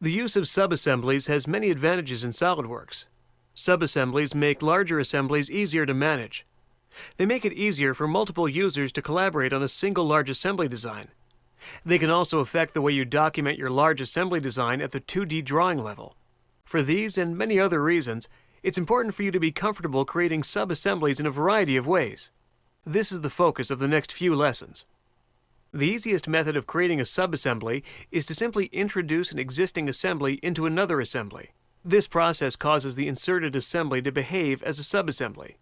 The use of subassemblies has many advantages in SOLIDWORKS. Subassemblies make larger assemblies easier to manage. They make it easier for multiple users to collaborate on a single large assembly design. They can also affect the way you document your large assembly design at the 2D drawing level. For these and many other reasons, it's important for you to be comfortable creating subassemblies in a variety of ways. This is the focus of the next few lessons. The easiest method of creating a subassembly is to simply introduce an existing assembly into another assembly. This process causes the inserted assembly to behave as a subassembly.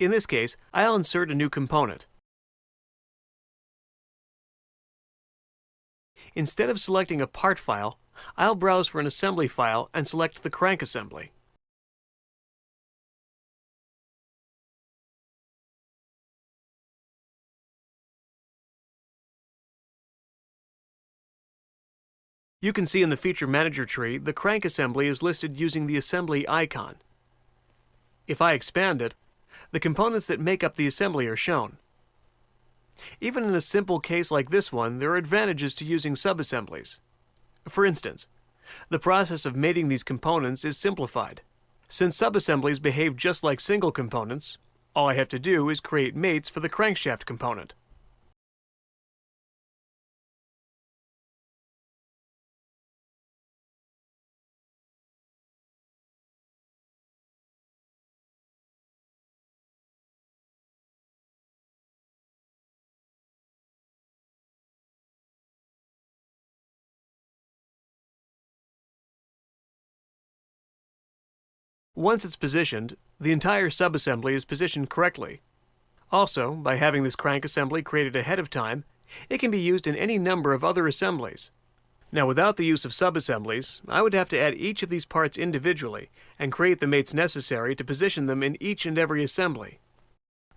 In this case, I'll insert a new component. Instead of selecting a part file, I'll browse for an assembly file and select the crank assembly. You can see in the Feature Manager tree the crank assembly is listed using the assembly icon. If I expand it, the components that make up the assembly are shown. Even in a simple case like this one, there are advantages to using subassemblies. For instance, the process of mating these components is simplified. Since subassemblies behave just like single components, all I have to do is create mates for the crankshaft component. Once it's positioned, the entire subassembly is positioned correctly. Also, by having this crank assembly created ahead of time, it can be used in any number of other assemblies. Now, without the use of subassemblies, I would have to add each of these parts individually and create the mates necessary to position them in each and every assembly.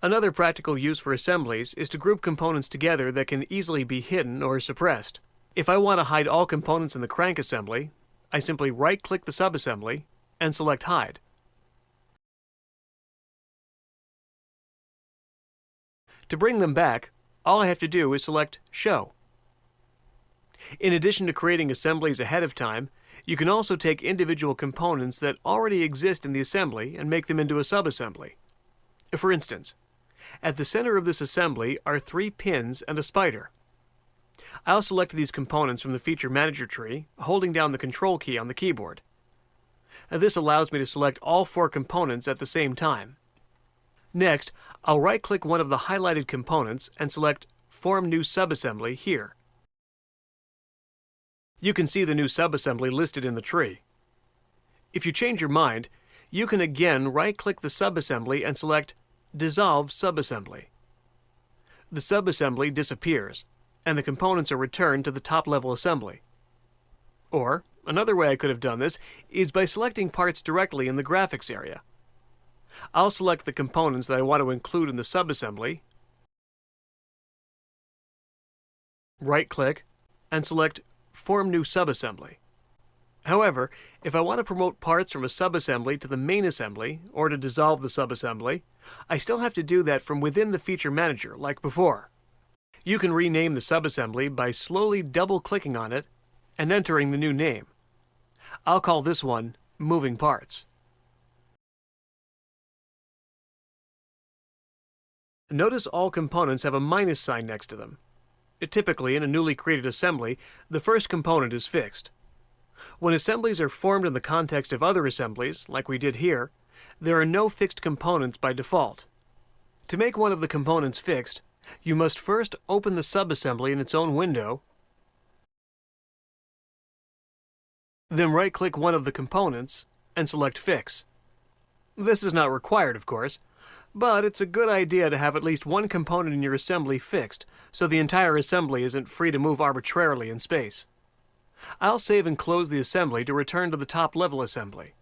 Another practical use for assemblies is to group components together that can easily be hidden or suppressed. If I want to hide all components in the crank assembly, I simply right-click the subassembly and select Hide. To bring them back, all I have to do is select Show. In addition to creating assemblies ahead of time, you can also take individual components that already exist in the assembly and make them into a subassembly. For instance, at the center of this assembly are 3 pins and a spider. I'll select these components from the Feature Manager tree, holding down the Control key on the keyboard. This allows me to select all 4 components at the same time. Next, I'll right-click one of the highlighted components and select Form New Subassembly here. You can see the new subassembly listed in the tree. If you change your mind, you can again right-click the subassembly and select Dissolve Subassembly. The subassembly disappears, and the components are returned to the top-level assembly. Or, another way I could have done this is by selecting parts directly in the graphics area. I'll select the components that I want to include in the subassembly, right-click, and select Form New Subassembly. However, if I want to promote parts from a subassembly to the main assembly, or to dissolve the subassembly, I still have to do that from within the Feature Manager, like before. You can rename the subassembly by slowly double-clicking on it and entering the new name. I'll call this one Moving Parts. Notice all components have a minus sign next to them. Typically, in a newly created assembly, the first component is fixed. When assemblies are formed in the context of other assemblies, like we did here, there are no fixed components by default. To make one of the components fixed, you must first open the subassembly in its own window, then right-click one of the components and select Fix. This is not required, of course, but it's a good idea to have at least one component in your assembly fixed, so the entire assembly isn't free to move arbitrarily in space. I'll save and close the assembly to return to the top-level assembly.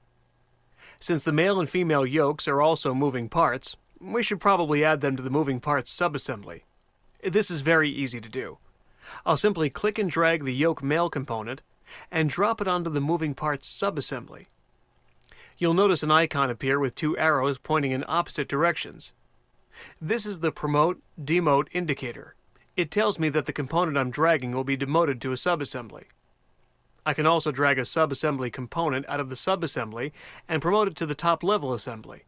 Since the male and female yokes are also moving parts, we should probably add them to the moving parts subassembly. This is very easy to do. I'll simply click and drag the yoke male component and drop it onto the moving parts subassembly. You'll notice an icon appear with 2 arrows pointing in opposite directions. This is the I can also drag a subassembly component out of the subassembly and promote it to the top-level assembly.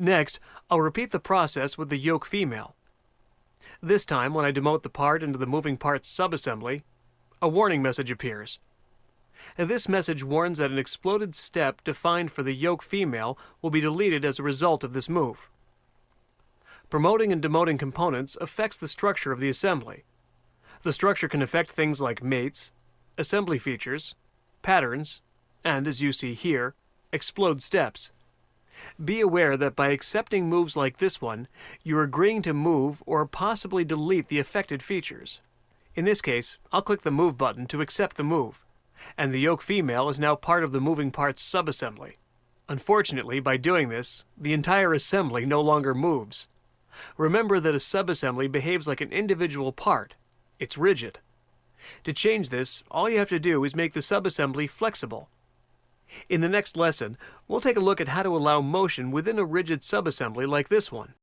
Next, I'll repeat the process with the yoke female. This time, when I demote the part into the moving parts subassembly, a warning message appears. This message warns that an exploded step defined for the yoke female will be deleted as a result of this move. Promoting and demoting components affects the structure of the assembly. The structure can affect things like mates, assembly features, patterns, and, as you see here, explode steps. Be aware that by accepting moves like this one, you're agreeing to move or possibly delete the affected features. In this case, I'll click the Move button to accept the move, and the yoke female is now part of the moving parts subassembly. Unfortunately, by doing this, the entire assembly no longer moves. Remember that a subassembly behaves like an individual part. It's rigid. To change this, all you have to do is make the subassembly flexible. In the next lesson, we'll take a look at how to allow motion within a rigid subassembly like this one.